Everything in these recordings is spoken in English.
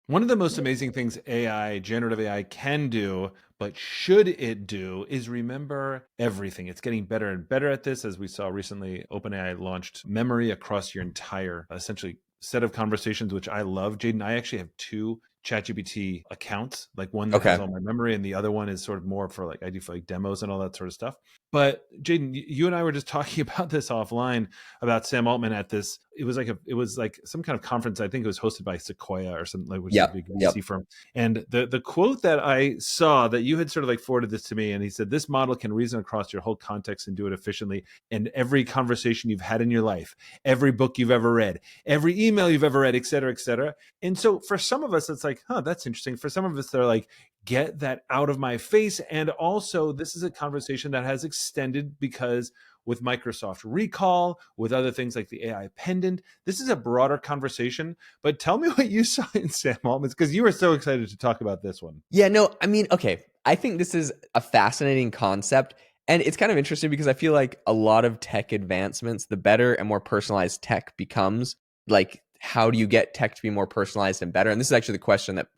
One of the most amazing things AI, generative AI can do, but should it do, is remember everything. It's getting better and better at this. As we saw recently, OpenAI launched memory across your entire, essentially, set of conversations, which I love. Jaden, I actually have two ChatGPT accounts, like one that has Okay. all my memory, and the other one is sort of more for like I do for like demos and all that sort of stuff. But Jaden, you and I were just talking about this offline about Sam Altman at this. It was like some kind of conference. I think it was hosted by Sequoia or something, like, which is a Yep. big Yep. VC firm. And the quote that I saw, that you had sort of like forwarded this to me, and he said, "This model can reason across your whole context and do it efficiently. And every conversation you've had in your life, every book you've ever read, every email you've ever read, et cetera, et cetera." And so for some of us, it's like, huh, that's interesting. For some of us, they're like, get that out of my face. And also, this is a conversation that has extended because with Microsoft Recall, with other things like the AI pendant, this is a broader conversation. But tell me what you saw in Sam Altman's, because you were so excited to talk about this one. Yeah, no, I mean, okay. I think this is a fascinating concept. And it's kind of interesting because I feel like a lot of tech advancements, the better and more personalized tech becomes, like, how do you get tech to be more personalized and better? And this is actually the question that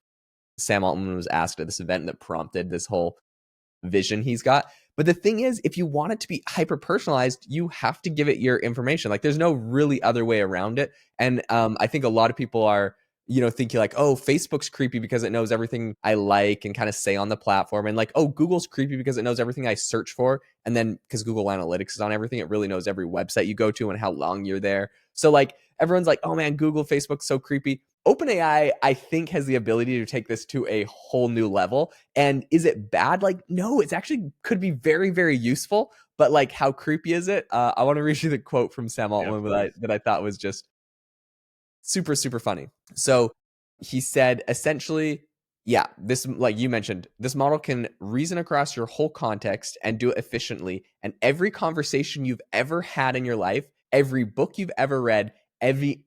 Sam Altman was asked at this event that prompted this whole vision he's got. But the thing is, if you want it to be hyper personalized, you have to give it your information. Like, there's no really other way around it. And I think a lot of people are, thinking like, oh, Facebook's creepy because it knows everything I like and kind of say on the platform. And like, oh, Google's creepy because it knows everything I search for. And then because Google Analytics is on everything, it really knows every website you go to and how long you're there. So like, everyone's like, oh man, Google, Facebook's so creepy. OpenAI, I think, has the ability to take this to a whole new level. And is it bad? Like, no, it's actually could be very, very useful. But like, how creepy is it? I want to read you the quote from Sam Yeah, Altman please. that I thought was just super, super funny. So he said essentially, yeah, this, like you mentioned, this model can reason across your whole context and do it efficiently. And every conversation you've ever had in your life, every book you've ever read, every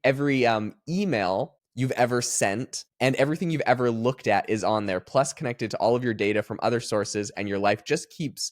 email you've ever sent, and everything you've ever looked at is on there, plus connected to all of your data from other sources, and your life just keeps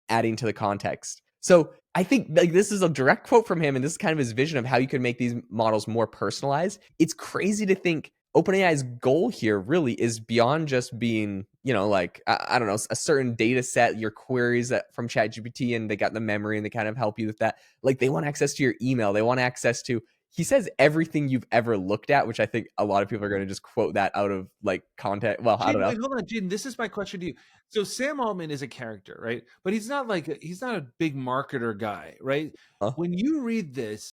adding to the context. So I think like this is a direct quote from him, and this is kind of his vision of how you can make these models more personalized. It's crazy to think OpenAI's goal here really is beyond just being, like I don't know, a certain data set, your queries that from ChatGPT, and they got the memory and they kind of help you with that. Like they want access to your email, they want access to. He says everything you've ever looked at, which I think a lot of people are going to just quote that out of like context. Well, I don't Jaden, know. wait, hold on, Jaden. This is my question to you. So Sam Altman is a character, right? But he's not like he's not a big marketer guy, right? Huh? When you read this,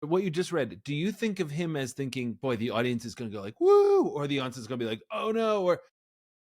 what you just read, do you think of him as thinking, boy, the audience is going to go like, woo, or the audience is going to be like, oh no, or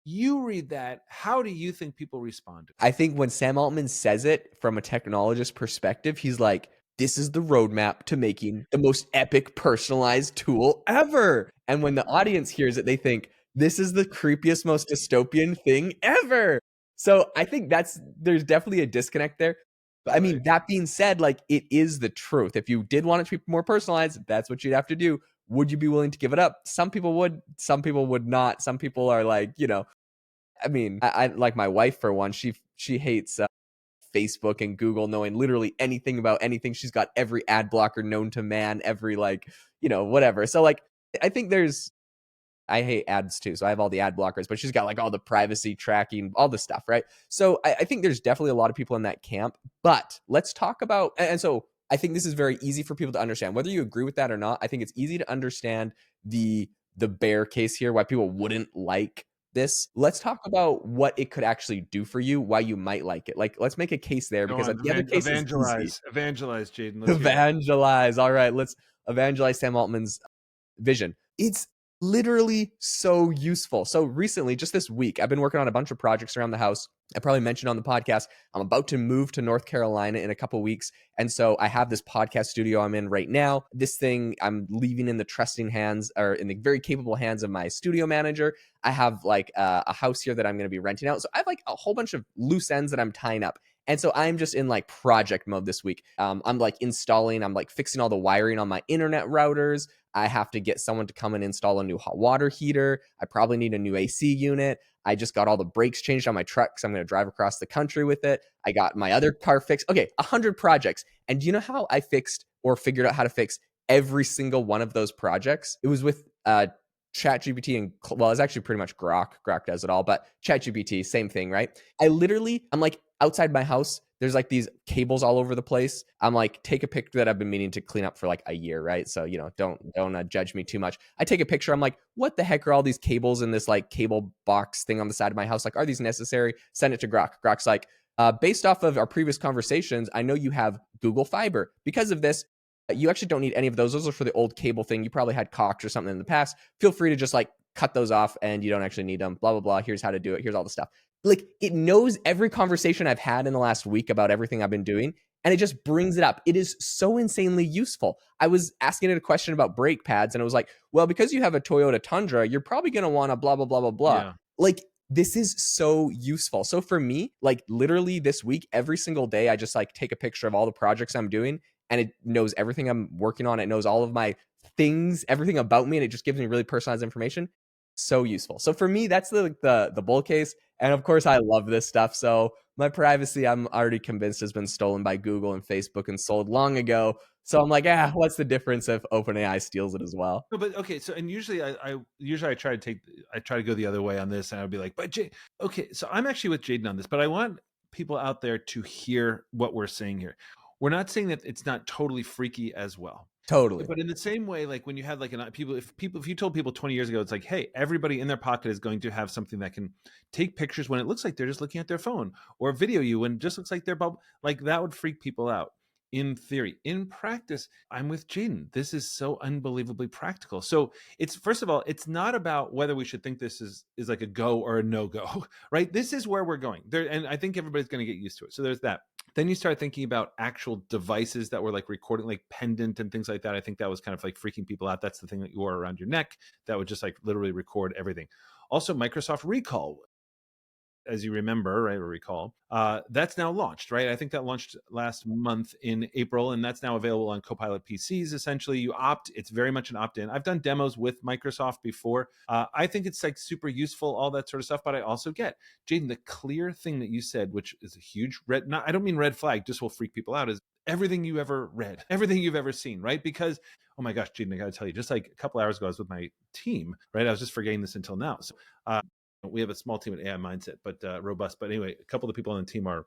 you read that, how do you think people respond to I think when Sam Altman says it from a technologist perspective, he's like, this is the roadmap to making the most epic personalized tool ever. And when the audience hears it, they think, this is the creepiest, most dystopian thing ever. So I think there's definitely a disconnect there. But I it? Right. mean, that being said, like it is the truth. If you did want it to be more personalized, that's what you'd have to do. Would you be willing to give it up? Some people would, some people would not. Some people are like, I mean, I like my wife for one. She hates Facebook and Google knowing literally anything about anything. She's got every ad blocker known to man, every like whatever. So like, I think I hate ads too, so I have all the ad blockers. But she's got like all the privacy tracking, all the stuff, right? So I think there's definitely a lot of people in that camp. But let's talk about, and so I think this is very easy for people to understand, whether you agree with that or not. I think it's easy to understand the bear case here, why people wouldn't like this. Let's talk about what it could actually do for you, why you might like it. Like, let's make a case there Go because on, the other case is easy. evangelize, Jaden. Let's hear it. Evangelize. All right, let's evangelize Sam Altman's vision. It's literally so useful. So recently, just this week, I've been working on a bunch of projects around the house. I probably mentioned on the podcast, I'm about to move to North Carolina in a couple weeks. And so I have this podcast studio I'm in right now. This thing I'm leaving in the trusting hands, or in the very capable hands of my studio manager. I have like a house here that I'm going to be renting out. So I have like a whole bunch of loose ends that I'm tying up. And so I'm just in like project mode this week. I'm like I'm like fixing all the wiring on my internet routers. I have to get someone to come and install a new hot water heater. I probably need a new AC unit. I just got all the brakes changed on my truck because I'm going to drive across the country with it. I got my other car fixed. Okay, 100 projects. And do you know how I fixed or figured out how to fix every single one of those projects? It was with ChatGPT and well, it's actually pretty much Grok. Grok does it all, but ChatGPT, same thing, right? I'm like outside my house. There's like these cables all over the place. I'm like, take a picture that I've been meaning to clean up for like a year, right? So don't judge me too much. I take a picture. I'm like, what the heck are all these cables in this like cable box thing on the side of my house? Like, are these necessary? Send it to Grok. Grok's like, based off of our previous conversations, I know you have Google Fiber. Because of this, you actually don't need any of those. Those are for the old cable thing. You probably had Cox or something in the past. Feel free to just like cut those off and you don't actually need them. Blah, blah, blah. Here's how to do it. Here's all the stuff. Like it knows every conversation I've had in the last week about everything I've been doing. And it just brings it up. It is so insanely useful. I was asking it a question about brake pads and it was like, well, because you have a Toyota Tundra, you're probably going to want to blah, blah, blah, blah, blah. Yeah. Like this is so useful. So for me, like literally this week, every single day, I just like take a picture of all the projects I'm doing and it knows everything I'm working on. It knows all of my things, everything about me, and it just gives me really personalized information. So useful. So for me, that's the bull case. And of course, I love this stuff. So my privacy, I'm already convinced, has been stolen by Google and Facebook and sold long ago. So I'm like, what's the difference if OpenAI steals it as well? No, but okay. So, and usually, I try to go the other way on this, and I would be like, but okay. So I'm actually with Jaeden on this, but I want people out there to hear what we're saying here. We're not saying that it's not totally freaky as well. Totally. But in the same way, like when you have like if you told people 20 years ago, it's like, hey, everybody in their pocket is going to have something that can take pictures when it looks like they're just looking at their phone, or video you when it just looks like they're like that would freak people out. In theory, in practice, I'm with Jaeden. This is so unbelievably practical. So it's, first of all, it's not about whether we should think this is like a go or a no go, right? This is where we're going there, and I think everybody's going to get used to it. So there's that. Then you start thinking about actual devices that were like recording, like pendant and things like that. I think that was kind of like freaking people out. That's the thing that you wore around your neck that would just like literally record everything. Also, Microsoft Recall, as you remember, right, or recall, that's now launched, right? I think that launched last month in April, and that's now available on Copilot PCs. Essentially, you opt. It's very much an opt-in. I've done demos with Microsoft before. I think it's like super useful, all that sort of stuff. But I also get, Jaeden, the clear thing that you said, which is a huge red. Not, I don't mean red flag. Just will freak people out. Is everything you ever read, everything you've ever seen, right? Because oh my gosh, Jaeden, I got to tell you, just like a couple hours ago, I was with my team, right? I was just forgetting this until now. So we have a small team at AI Mindset, but robust. But anyway, a couple of the people on the team are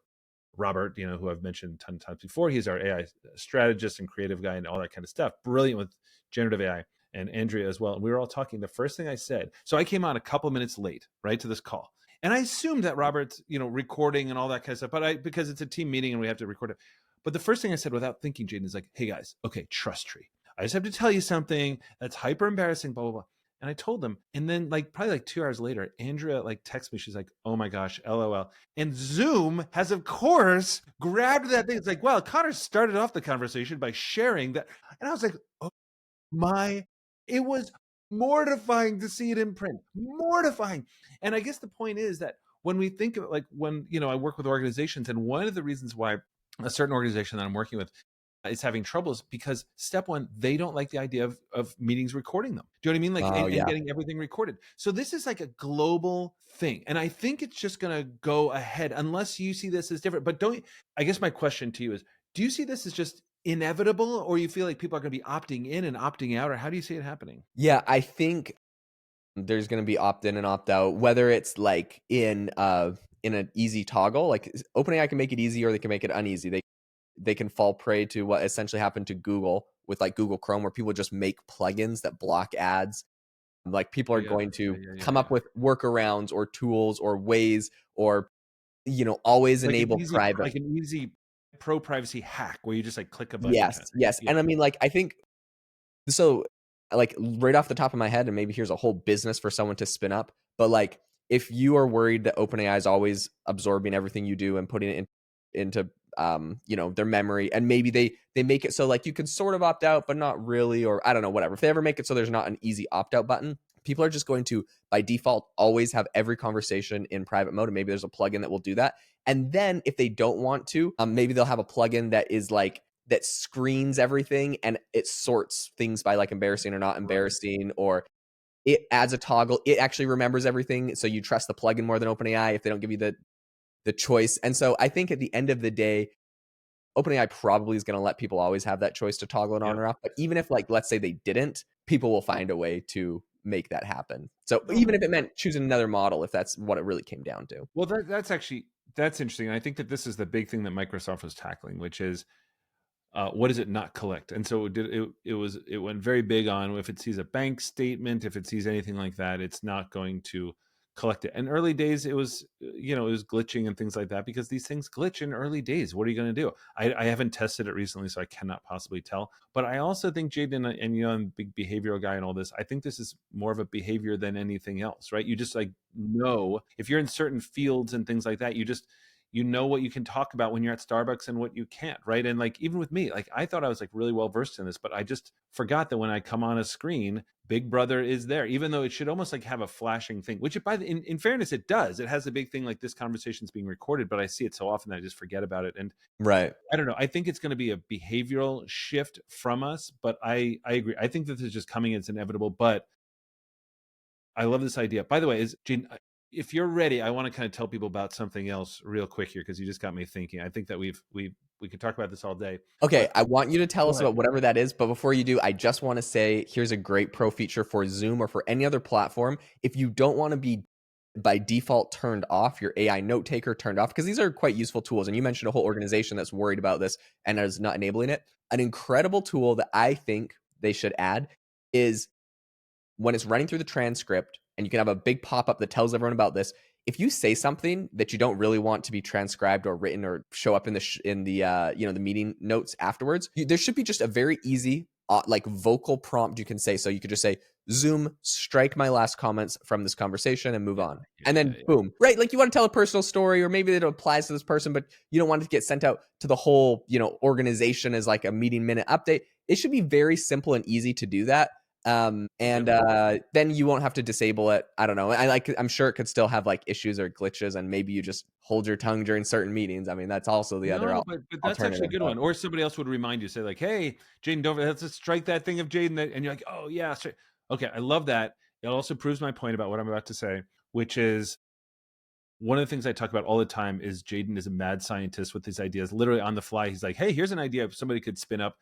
Robert, who I've mentioned a ton of times before. He's our AI strategist and creative guy and all that kind of stuff. Brilliant with generative AI, and Andrea as well. And we were all talking. The first thing I said, so I came on a couple of minutes late, right, to this call. And I assumed that Robert's, recording and all that kind of stuff, but because it's a team meeting and we have to record it. But the first thing I said without thinking, Jaeden, is like, hey guys, okay, trust tree. I just have to tell you something that's hyper embarrassing, blah, blah, blah. And I told them, and then like probably like 2 hours later, Andrea like texts me. She's like, "Oh my gosh, LOL." And Zoom has, of course, grabbed that thing. It's like, well, Connor started off the conversation by sharing that, and I was like, "Oh my!" It was mortifying to see it in print. Mortifying. And I guess the point is that when we think of like when I work with organizations, and one of the reasons why a certain organization that I'm working with is having troubles because step one, they don't like the idea of meetings recording them. Do you know what I mean? Like, Oh and yeah. getting everything recorded. So this is like a global thing. And I think it's just going to go ahead unless you see this as different. But I guess my question to you is, do you see this as just inevitable, or you feel like people are going to be opting in and opting out, or how do you see it happening? Yeah, I think there's going to be opt in and opt out, whether it's like in an easy toggle, like OpenAI can make it easy or they can make it uneasy. They can fall prey to what essentially happened to Google with like Google Chrome, where people just make plugins that block ads. Like people Oh are yeah, going to yeah. come up with workarounds or tools or ways or always enable private. Like an easy pro privacy hack where you just like click a button kind Yes, of thing. yes. Yeah, And I mean, like, I think so, like, right off the top of my head, and maybe here's a whole business for someone to spin up, but like, if you are worried that OpenAI is always absorbing everything you do and putting it into their memory, and maybe they make it so like you can sort of opt out but not really, or I don't know, whatever, if they ever make it so there's not an easy opt out button, people are just going to by default always have every conversation in private mode, and maybe there's a plugin that will do that. And then if they don't want to, maybe they'll have a plugin that is like that screens everything and it sorts things by like embarrassing or not right. embarrassing, or it adds a toggle. It actually remembers everything, so you trust the plugin more than OpenAI if they don't give you the choice. And so I think at the end of the day, OpenAI probably is going to let people always have that choice to toggle it on Yeah. or off. But even if, like, let's say they didn't, people will find a way to make that happen. So No, even if it meant choosing another model, if that's what it really came down to. well, that's interesting. And I think that this is the big thing that Microsoft was tackling, which is what does it not collect? And so it went very big on if it sees a bank statement, if it sees anything like that, it's not going to collect it. In early days, it was it was glitching and things like that because these things glitch in early days. What are you going to do? I haven't tested it recently, so I cannot possibly tell. But I also think Jaden and I'm a big behavioral guy and all this. I think this is more of a behavior than anything else, right? You just like know if you're in certain fields and things like that, you know what you can talk about when you're at Starbucks and what you can't, right? And like even with me, like I thought I was like really well versed in this, but I just forgot that when I come on a screen, Big Brother is there, even though it should almost like have a flashing thing, which in fairness, it does. It has a big thing like this conversation is being recorded, but I see it so often that I just forget about it. And Right. I don't know. I think it's going to be a behavioral shift from us, but I agree. I think that this is just coming. It's inevitable, but I love this idea. By the way, is Gene, if you're ready, I want to kind of tell people about something else real quick here because you just got me thinking. I think that we could talk about this all day. Okay, But I want you to tell go us ahead. about whatever that is, but before you do, I just want to say here's a great pro feature for Zoom or for any other platform. If you don't want to be by default turned off, your AI note taker turned off, because these are quite useful tools. And you mentioned a whole organization that's worried about this and is not enabling it. An incredible tool that I think they should add is when it's running through the transcript, and you can have a big pop-up that tells everyone about this. If you say something that you don't really want to be transcribed or written or show up in the meeting notes afterwards, there should be just a very easy like vocal prompt you can say. So you could just say, Zoom, strike my last comments from this conversation and move on. Yeah, And then yeah. boom, right? Like you want to tell a personal story, or maybe it applies to this person, but you don't want it to get sent out to the whole, organization as like a meeting minute update. It should be very simple and easy to do that. And then you won't have to disable it. I don't know. I'm sure it could still have like issues or glitches, and maybe you just hold your tongue during certain meetings. I mean, that's also the other No, but that's actually a alternative. good But one. Or somebody else would remind you, say like, "Hey, Jaden, don't let's just strike that thing of Jaden," and you're like, "Oh yeah, strike." Okay, I love that. It also proves my point about what I'm about to say, which is one of the things I talk about all the time is Jaden is a mad scientist with these ideas. Literally on the fly, he's like, "Hey, here's an idea somebody could spin up."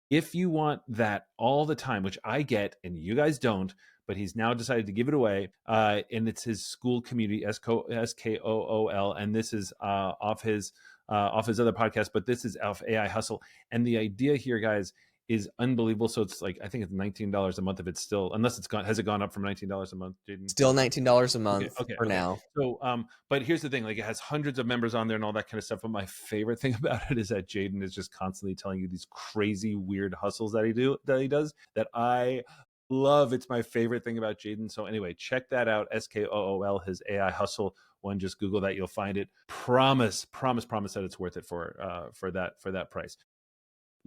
If you want that all the time, which I get and you guys don't, but he's now decided to give it away, and it's his school community, SKOOL, and this is off his other podcast, but this is off AI Hustle. And the idea here, guys, is unbelievable. So it's like I think it's $19 a month if it's still, unless it's gone. Has it gone up from $19 a month, Jaden? still $19 a Okay, month okay, for okay. now. So, but here's the thing: like, it has hundreds of members on there and all that kind of stuff. But my favorite thing about it is that Jaden is just constantly telling you these crazy, weird hustles that he does that I love. It's my favorite thing about Jaden. So anyway, check that out. SKOOL, his AI hustle one. Just Google that, you'll find it. Promise that it's worth it for that price.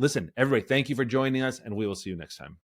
Listen, everybody, thank you for joining us, and we will see you next time.